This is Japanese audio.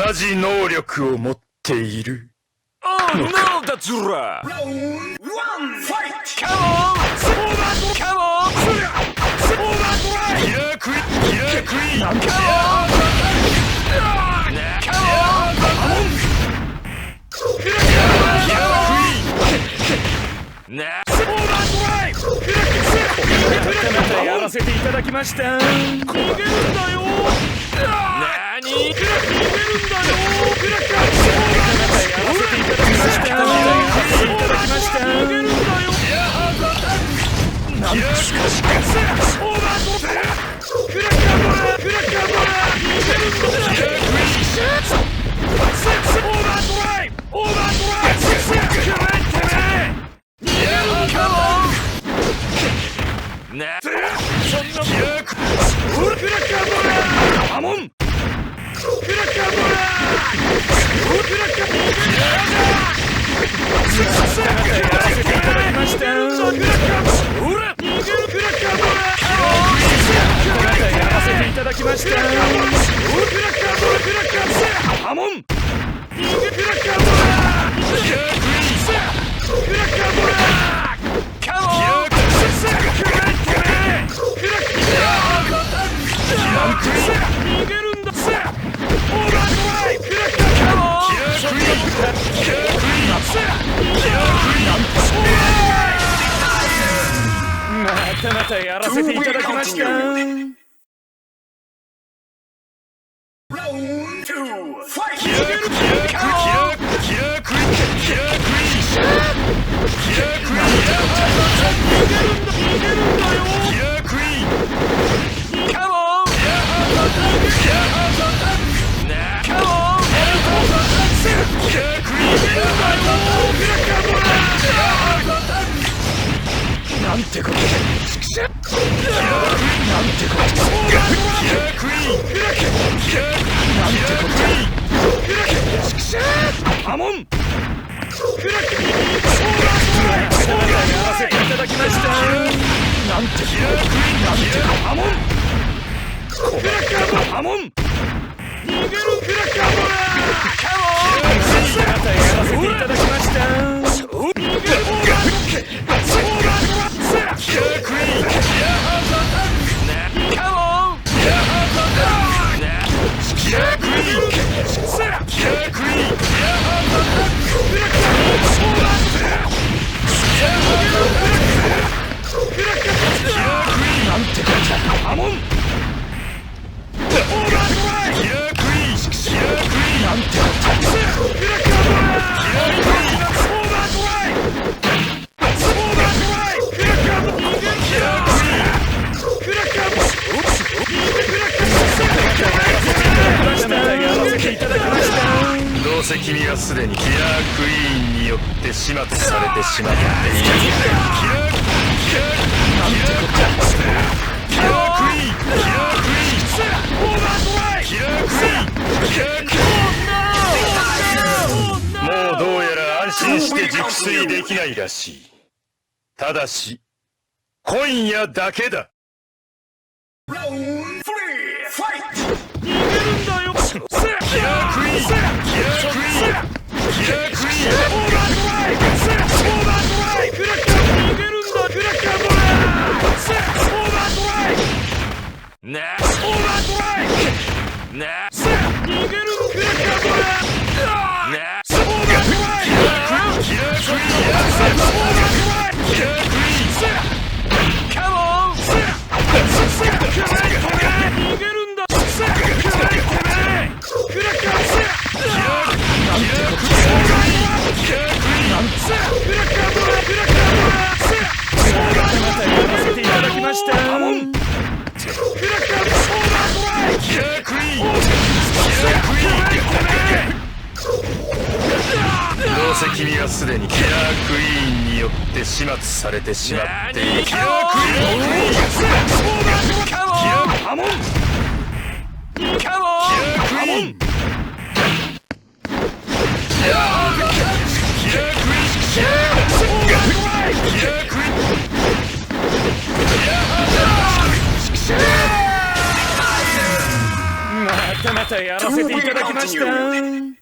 同じ能力を持っている。Oh no, that's right. Round 1, fight. Come on. Come on. Killer Queen. Killer Queen. Come on. Come on. Killer Queen. Nah. やらせていただきました。逃げるんだよ。なに？逃げるんだよ。やらせていただきました。やらせていただきました。逃げるんだよ。なんとしかし。またやらせていただきました。なんてことだ。なんてことだ。アモン。やらせていただきました。なんてことアモン。アモン。逃げるクラッカーボーラー。またやらせていただきました。どうせ君はすでにキラークイーンによって始末されてしまっている。もうどうやら安心して熟睡できないらしい。ただし今夜だけだ。逃げるんだよ。どうせ君はすでにキラークイーンによって始末されてしまっている。キラークイーン。またまたまたやらせていただきました。